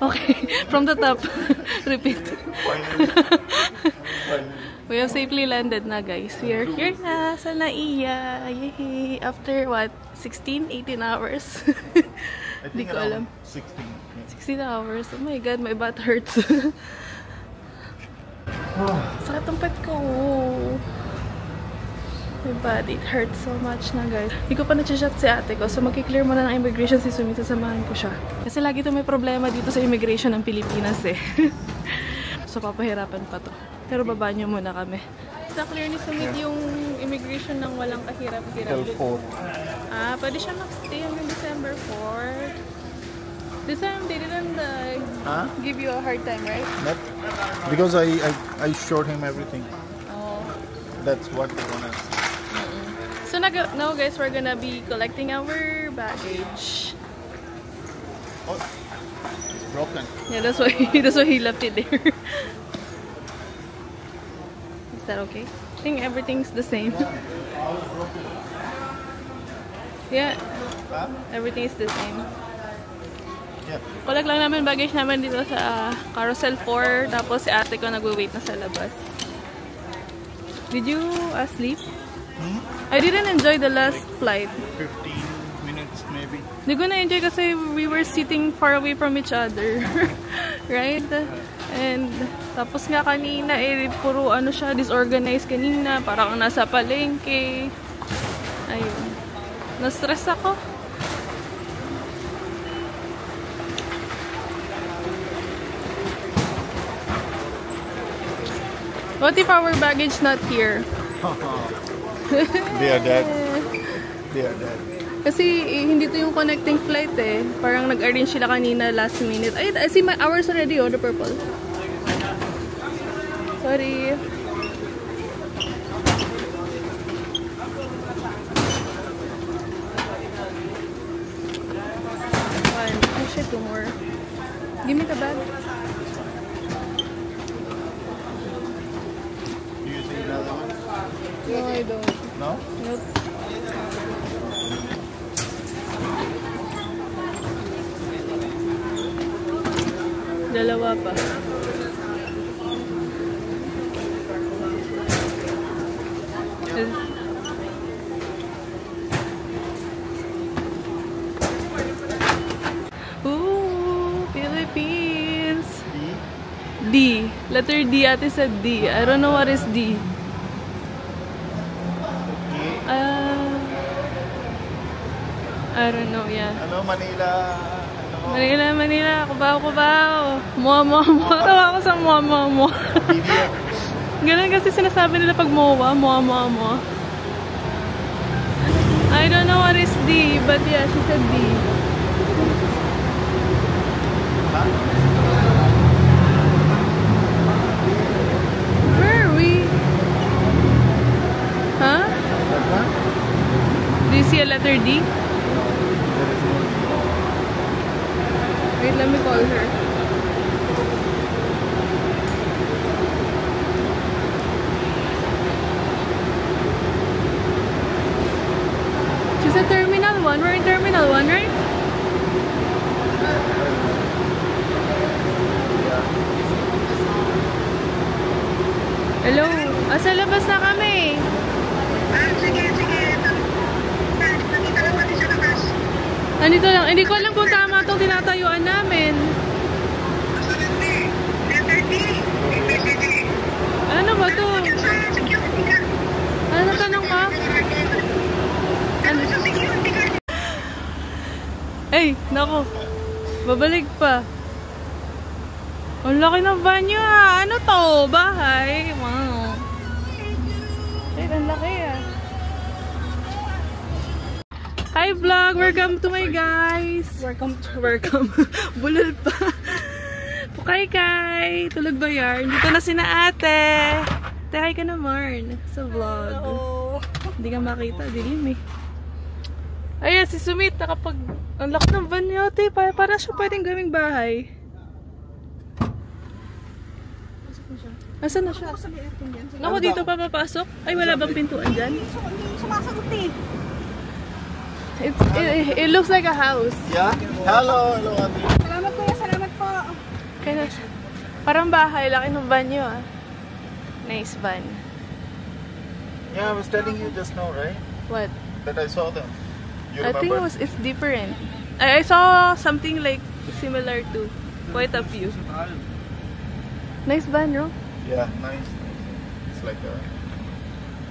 Okay, from the top. Repeat. We have safely landed na, guys. We are here na sa Naiya. Yay! After what? 16, 18 hours? I think ko alam. 16. 16 hours. Oh my god, my butt hurts. Sakit ang pet ko. My body, it hurts so much na, guys. Hindi ko pa na-chat si ate ko. So, magkiklear muna ng immigration si Sumit. Sasamahan ko siya. Kasi lagi ito may problema dito sa immigration ng Pilipinas eh. So, papahirapan pa to. Pero baba niyo muna kami. Na-clear ni Sumit yung immigration ng walang kahirap-hirap. Pwede siya mag-stay hanggang December 4. This time, they didn't give you a hard time, right? Not because I showed him everything. Oh. That's what they wanna. So now, guys, we're gonna be collecting our baggage. Oh, it's broken. Yeah, that's why he left it there. Is that okay? I think everything's the same. Yeah, everything is the same. Yeah. Collect lang namin baggage namin dito sa Carousel 4. Tapos si ate ko nagwe-wait na sa labas. Did you sleep? I didn't enjoy the last flight. 15 minutes maybe. Hindi ko na-enjoy kasi we were sitting far away from each other. Right? And tapos nga kanina, puro ano siya, disorganized kanina. Parang nasa palengke. Ayun. Na-stress ako. What if our baggage not here? They are dead. They are dead. Kasi hindi to yung connecting flight eh. Parang nag-arrange sila kanina last minute. Ay, I see my hours already, oh, the purple. Sorry. One. Oh shit, two more. Give me the bag. Do you see another one? No, I don't. No? Nope. Dalawa pa. Ooh, Philippines. D. Letter D. Ate said D. I don't know what is D. I don't know, yeah. Ano, Manila? Ano? Manila. Cubao. Moa. Tawa ko sa moa. Ganun kasi sinasabi nila pag moa. I don't know what is D, but yeah, she said D. Where are we? Huh? Do you see a letter D? Wait, let me call her. She said Terminal 1. We're in Terminal 1, right? Hello? Sa labas na kami. Sige. Nandito lang pati sa labas. Nandito lang. Hindi ko alam kung tama itong tinatayuan namin. Letter D. Ano ba to? Ano tanong ka? Ay, nako. Babalik pa. Ang laki ng van nyo ah. Ano to? Bahay? Wow. Ay, ang laki ah. Hi vlog! Welcome to my guys! Welcome. Bulol pa. Pukay-kay! Tulog ba yarn? Dito na sina ate. Hi ka na Marn sa vlog. Hello! Hindi ka makita. Dilim eh. Ayan, si Sumit. Nakapag... Ang laki ng van niya ate. Para siya pwedeng gawing bahay. Asan na siya? Naku, dito pa papasok? Ay, wala bang pintuan dyan? Sumasagot eh. It looks like a house. Yeah? Hello, ate. Salamat kuya, salamat po. Kaya, parang bahay. Laki ng van nyo ah. Nice van. Yeah, I was telling you just now, right? What? That I saw them. You I think remember? it's different. I saw something like similar to quite a few. Nice van, no? Yeah, nice. It's like a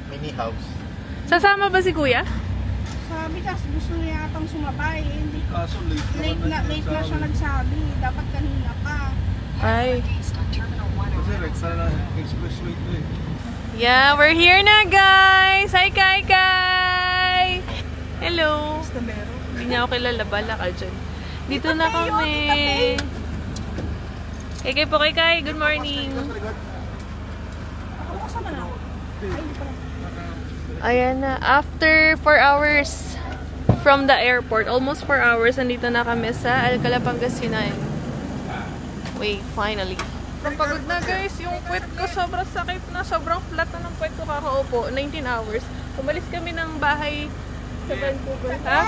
mini house. Sasama ba si Kuya? Sabi kasi gusto niya yatang sumabay. Hindi. So Late na siya nagsabi. Dapat kanina pa. Ay. Expressway to it. Yeah, we're here na, guys! Hi, Kai Kai! Hello! Hindi niya ako kilala. Bala ka dyan. Dito na kami. Kay po, Kai Kai. Good morning. Ayan na. After 4 hours from the airport, almost 4 hours, nandito na kami sa Alcala, Pangasinan. Wait, finally. Pagod na guys, yung puwet ko sobrang sakit na, sobrang flat na ng puwet ko kakaupo. 19 hours. Umalis kami ng bahay sa Vancouver. Ha?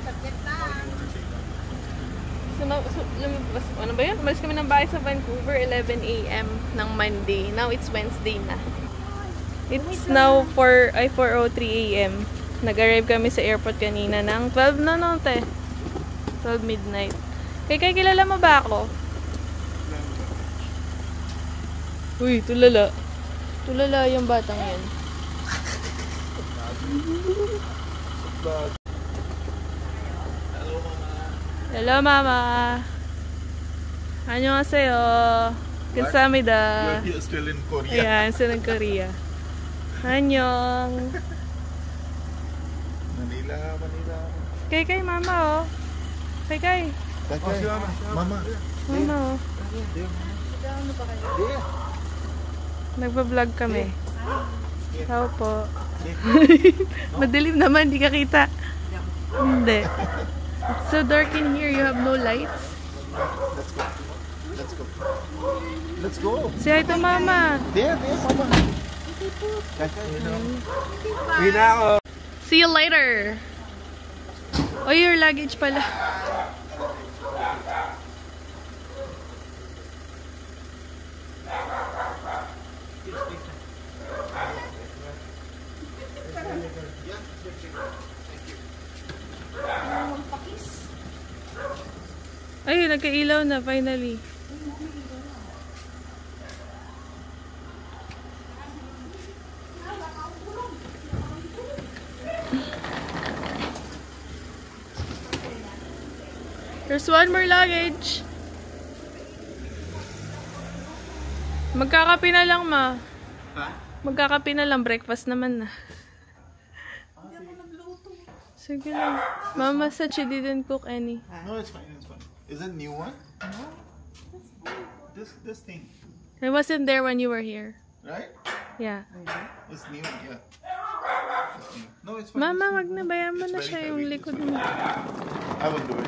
Subject lang. Ano ba yun? Umalis kami ng bahay sa Vancouver 11 AM ng Monday. Now it's Wednesday na. It's now 4:03 AM. Nag-arrive kami sa airport kanina ng 12 na no, te. 12 midnight. Kaya kilala mo ba ako? Uy, tulala. Tulala yung batang yan. Hello, Mama. Annyeonghaseyo. Kamsahamnida. You're still in Korea. Ayan, still in Korea. Annyeong. Manila. Kay, Mama, oh. Kay. Mama. Mama, oh. Nagpa-vlog kami. Tao po. Madilim naman, di ka kita. Hindi. It's so dark in here, you have no lights. Let's go. Say hi to Mama. There, Mama. See you later. Oh, your luggage pala. Ay, nagkailaw na finally. There's one more luggage. Magkakape na lang, Ma. Magkakape na lang. Breakfast naman na. Sige lang. Mama said she didn't cook any. No, it's fine. Is it new one? No. This thing. I wasn't there when you were here. Right? Yeah. It's new, yeah. It's new. No, it's fine. Mama, wag na. Bayan mo na siya yung likod mo. I will do it.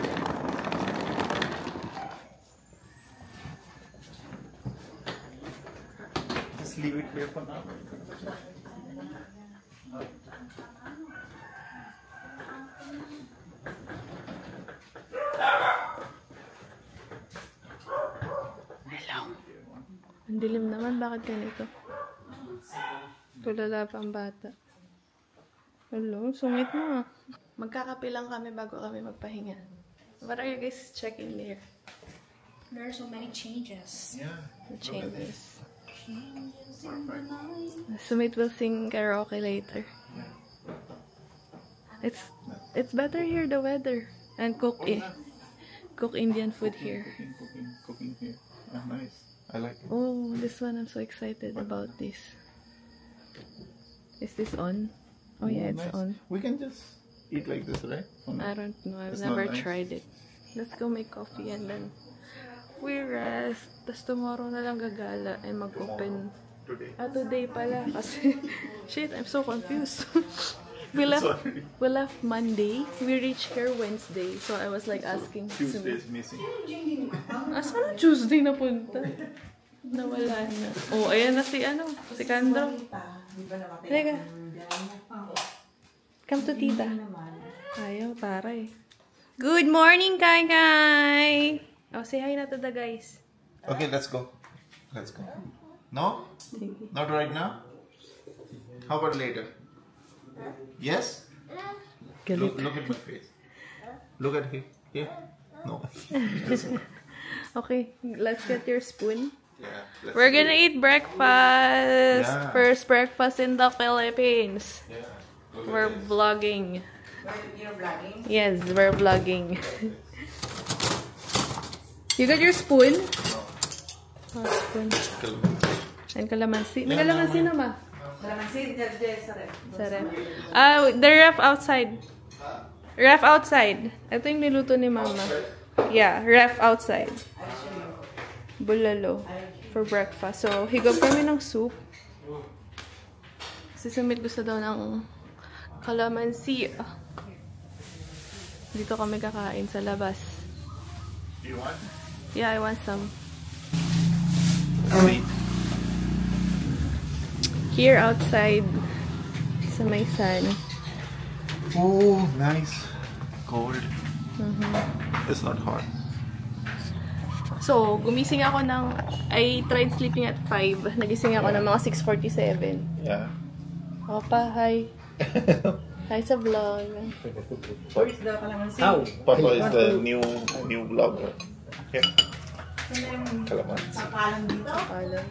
Just leave it there for now. Ang dilim naman. Bakit ganito? Tulala pa ang bata. Hello, sungit mo. Magkakape lang kami bago kami magpahinga. What are you guys checking there? There are so many changes. Yeah. The changes. Sumit will sing karaoke later. It's better here, the weather. And cook Indian food here. Cooking here. Yeah, nice. I like it. Oh, this one I'm so excited about this. Is this on? Oh yeah, it's nice. on. We can just eat like this, right? I don't know. I've It's never not nice. tried it. Let's go make coffee and then we rest. Tapos tomorrow na lang gagala and mag-open. Today. Today pala. Kasi, shit, I'm so confused. we left Monday. We reached here Wednesday. So I was like asking. Tuesday is missing. Asan na Tuesday na punta? Nawala na. Oh, ayan na si Kandro. Halika. Come to tita. Ayaw, taray. Good morning, Kai Kai! Oh, say hi na to the guys. Okay, let's go. Let's go. No? Not right now? How about later? Yes? Look at my face. Look at here. Here? No. Okay, let's get your spoon. Yeah. We're gonna eat breakfast. Yeah. First breakfast in the Philippines. Yeah. We're vlogging. You're vlogging? Yes, we're vlogging. You got your spoon? Oh, spoon. And calamansi. May calamansi na ba? Kalamansi, Sa ref. The ref outside. Ref outside. Ito yung niluto ni Mama. Yeah, ref outside. Bulalo. For breakfast. So, higop kami ng soup. Si Sumit gusto daw ng calamansi. Dito kami kakain sa labas. Do you want? Yeah, I want some. Sweet. Here outside sa may sun. Oh, nice. Cold. It's not hot. So, gumising ako ng... I tried sleeping at 5. Nagising ako ng mga 6:47. Yeah. Papa, hi. Hi sa vlog. Where is the kalamansi? Papa is the new vlogger. Yeah. Calamansi. Sakalan dito? Sakalan.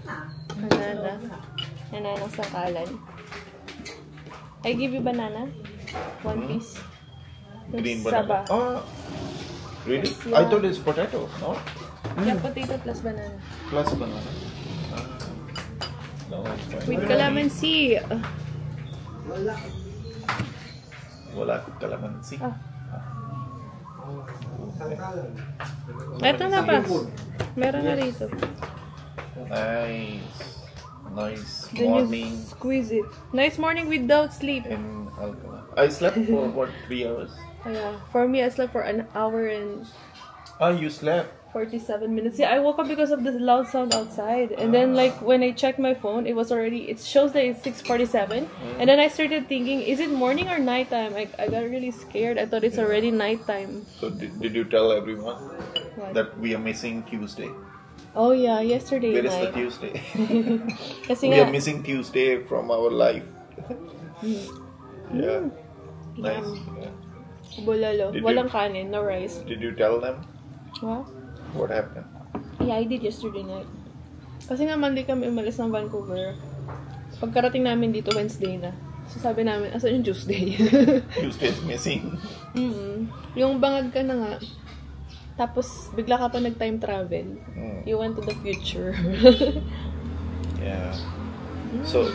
Banana. Banana sakalan. I give you banana. 1 piece. Green Saba. banana. Oh, really? Yeah. I thought it's potato. No? Yeah, potato plus banana. Plus banana. No, it's fine. With calamansi. Wala calamansi. Ah. Eto na pa. Meron na rito. Nice. Nice Then morning you squeeze it. Nice morning without sleep. in Alcala. I slept for what, 3 hours? Yeah. For me, I slept for an hour and Ah, you slept? 47 minutes. Yeah, I woke up because of the loud sound outside. And then, like, when I checked my phone, it was already... It shows that it's 6:47. And then I started thinking, is it morning or nighttime? I got really scared. I thought it's already nighttime. So did you tell everyone What? that we are missing Tuesday? Oh, yeah. Yesterday Where is the night. Tuesday? Kasi We nga... are missing Tuesday from our life. Yeah. Nice. Yeah. Bulalo. Did Walang kanin. No rice. Did you tell them What? what happened? Yeah, I did yesterday night. Kasi nga Monday kami umalis ng Vancouver. Pagkarating namin dito, Wednesday na. So sabi namin, asan yung Tuesday? Tuesday is missing. Yung bangag ka na nga. Tapos, bigla ka pa nag-time travel. Mm. You went to the future. Yeah. So,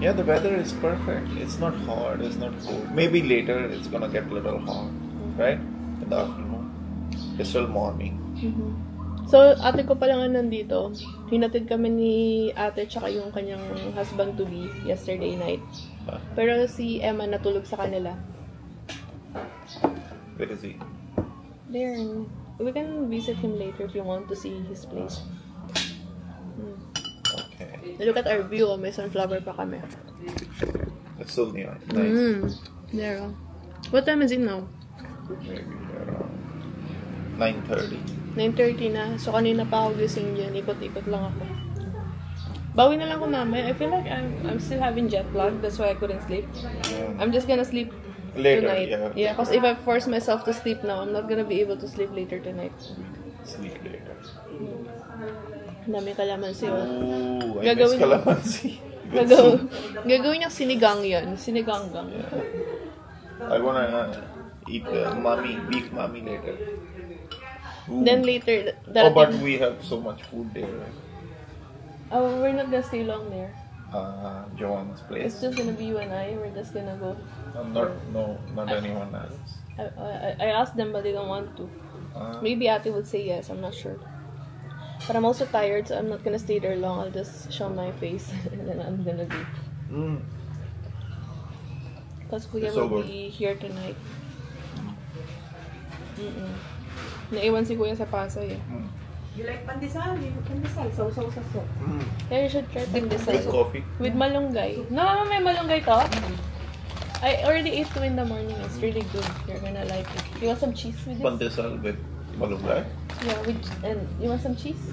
yeah, the weather is perfect. It's not hot, it's not cold. Maybe later it's gonna get a little hot, right? In the afternoon. It's still morning. So, ate ko pala nga nandito. Hinatid kami ni ate tsaka yung kanyang husband-to-be yesterday night. Pero si Emma natulog sa kanila. Where is he? There. We can visit him later if you want to see his place. Okay. Look at our view. May sunflower pa kami. It's still near. Nice. There. What time is it now? Maybe around 9:30. 9:30 na. So, kanina pa ako gising dyan. Ikot-ikot lang ako. Bawi na lang ako mamaya. I feel like I'm still having jet lag. That's why I couldn't sleep. I'm just gonna sleep Later, tonight. yeah. Yeah, because if I force myself to sleep now, I'm not gonna be able to sleep later tonight. Sleep later. Ang dami kalamansi, oh. Ooh, I miss Gagawin- calamansi. With soup. Gagawin niya sinigang yan. Siniganggang. I wanna eat beef mami later. Ooh. Then later, Oh, but we have so much food there, right? oh, we're not gonna stay long there. Joanne's place. It's just gonna be you and I. We're just gonna go. Not anyone else. I asked them, but they don't want to. Maybe Ate would say yes. I'm not sure. But I'm also tired, so I'm not gonna stay there long. I'll just show my face, and then I'm gonna leave. Because Kuya It's so will good. be here tonight. Naiwan si Kuya sa Pasay eh. You like pandesal? Pandesal. Sausaw sa soup. Yeah, you should try pandesal With coffee. with malunggay. No, may malunggay to. I already ate two in the morning. It's really good. You're gonna like it. You want some cheese with this? Pandesal with Malunggay? Yeah, and you want some cheese?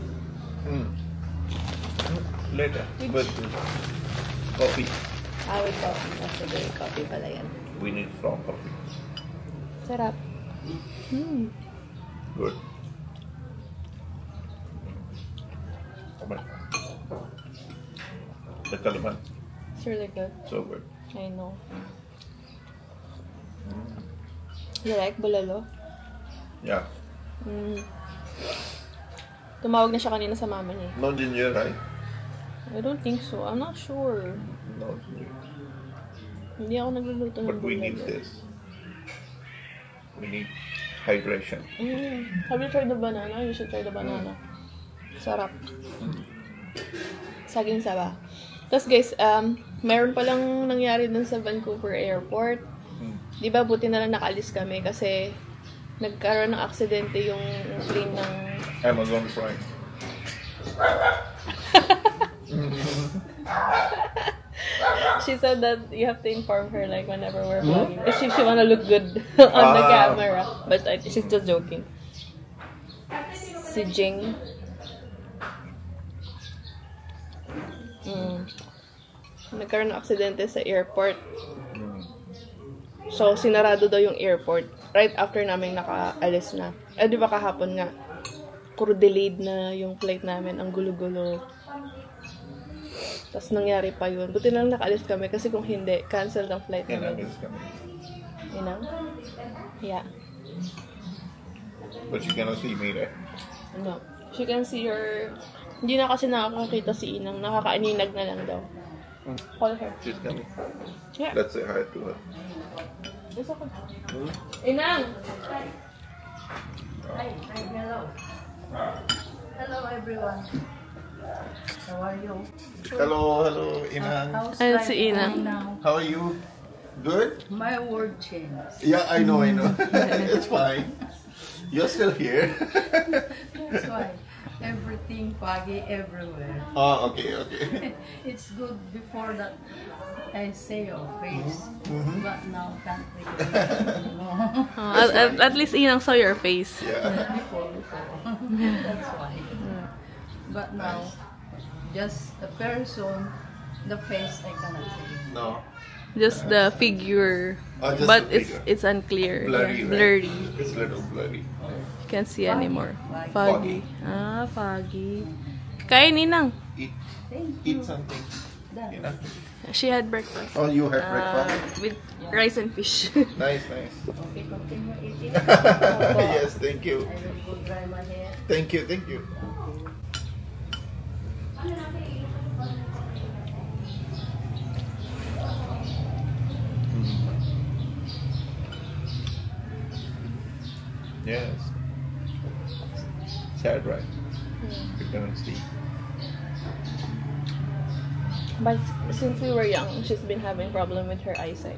Later. With coffee. With coffee. Kasi coffee pala yan. We need strong coffee. Sarap. Good. Oh my. The kalaman. It's really good. So good. I know. You like bulalo? Yeah. Tumawag na siya kanina sa mama niya. No ginger, right? I don't think so. I'm not sure. No ginger. Hindi ako nagluluto ng But we bulalo. need this. We need hydration. Have you tried the banana? You should try the banana. Sarap. Saging saba. Tapos guys, meron palang nangyari dun sa Vancouver Airport. Di ba, buti na lang nakaalis kami kasi nagkaroon ng aksidente yung plane ng Amazon Prime. She said that you have to inform her like whenever we're vlogging. Because she wanna look good on the camera. But she's just joking. Si Jing. Nagkaroon ng aksidente sa airport. So, sinarado daw yung airport right after namin nakaalis na. Di ba kahapon nga, puro delayed na yung flight namin, ang gulo-gulo. Tapos nangyari pa yun. Buti na lang nakaalis kami kasi kung hindi, cancel ang flight namin. Inang? Yeah. But she cannot see me there. No. She can see her... Hindi na kasi nakakakita si Inang. Nakakaaninag na lang daw. Call her. She's coming. Yeah. Let's say hi to her. It's okay. Inang! Hi, hello. Hello everyone. How are you? Hello, Inang. How's Ayun life si Inang. going now? How are you? Good? My word changed. Yeah, I know. It's fine. You're still here. That's why. Everything foggy everywhere. Oh, okay. It's good before that I say your face, but now can't take it anymore. At least Inang saw your face. Yeah. Before. That's why. But now, just the person, the face I cannot see. No. Just the figure. Oh, just But the figure. it's unclear. Blurry, Yeah, right? blurry. It's a little blurry. Can't see anymore. Foggy. Foggy. Foggy. Kain, Inang. Eat something. Inang. She had breakfast. Oh, you had breakfast? With rice and fish. Nice. Okay, continue eating. Yes, thank you. I will go dry my hair. Thank you. Yes. Sad, right? You cannot see. But since we were young, she's been having problem with her eyesight.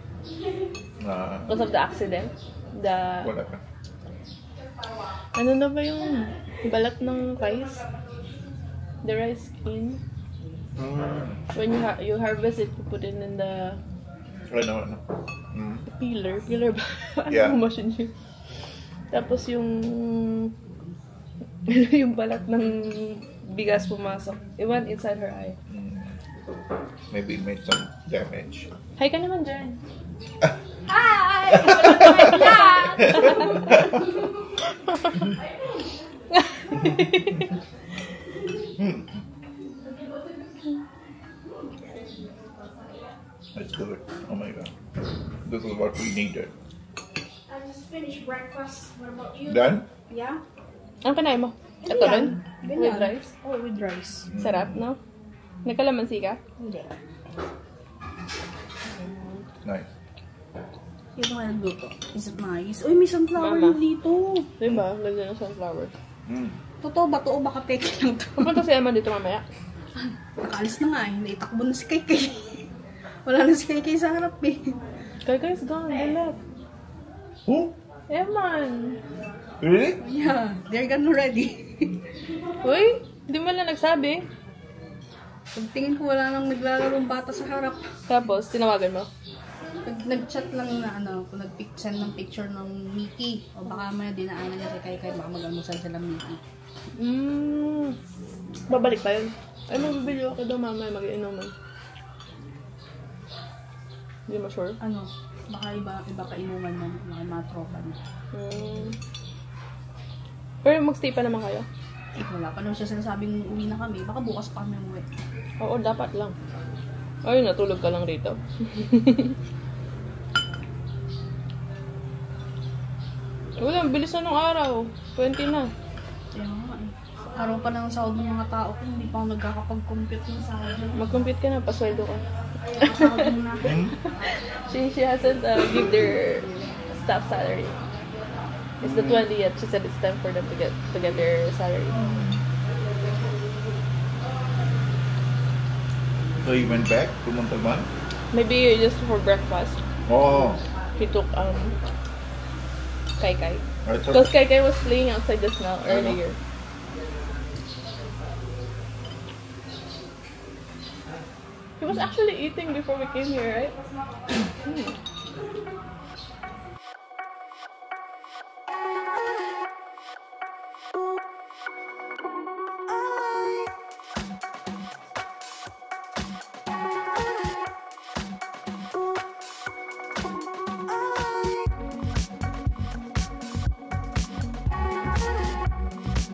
Because of the accident. What happened? Ano na ba yung balat ng rice? The rice skin. When you harvest it, you put it in the I know. peeler. Peeler ba? Yeah. Ano machine yun? Tapos yung yung balat ng bigas pumasok. It went inside her eye. Maybe it made some damage. Hi ka naman dyan. Hi! That's good. Oh my god. This is what we needed. I just finished breakfast. What about you? Done? Yeah? Ang kanain mo? Ito rin? With rice? Oh, with rice. Sarap, no? Nagkalamansi ka? Hindi. Nice. Ito nga nagluto. Is it nice? Uy, may sunflower Mama. na dito. Diba? Lagyan ng sunflower. Totoo ba to o baka peke lang to? Pupunta si Emma dito mamaya. Nakaalis na nga eh. Naitakbo na si Kaykay. Wala na si Kaykay sa harap eh. Guys, gone. They left. Who? Eman! Really? Yeah, they're gone already. Uy! Hindi mo lang nagsabi. Pagtingin ko wala nang naglalarong bata sa harap. Tapos, tinawagan mo? Nag-chat lang na nag-send ng picture ng Mickey. O baka may dinaanan niya kay Kai, baka mag-almusal sila Mickey. Babalik pa yun. Ay, magbibili ako daw mamaya, mag-inuman. Hindi mo sure? Baka iba kainuman mo, mga tropa niya. Pero magstay pa naman kayo? Wala pa naman siya sinasabing uwi na kami. Baka bukas pa kami umuwi. Oo, dapat lang. Ay, natulog ka lang rito. Wala, bilis na nung araw. 20 na. Kaya nga eh. Araw pa ng sahod ng mga tao ko, hindi pa ako nagkakapag-compute ng sahod. Mag-compute ka na, pasweldo ka. Sahod mo na. She hasn't give their staff salary. It's the 20th. She said it's time for them to get their salary. So you went back to Montalban? Maybe just for breakfast. Oh. He took Kai Kai. I thought- Because Kai Kai was playing outside the snow earlier. He was actually eating before we came here, right?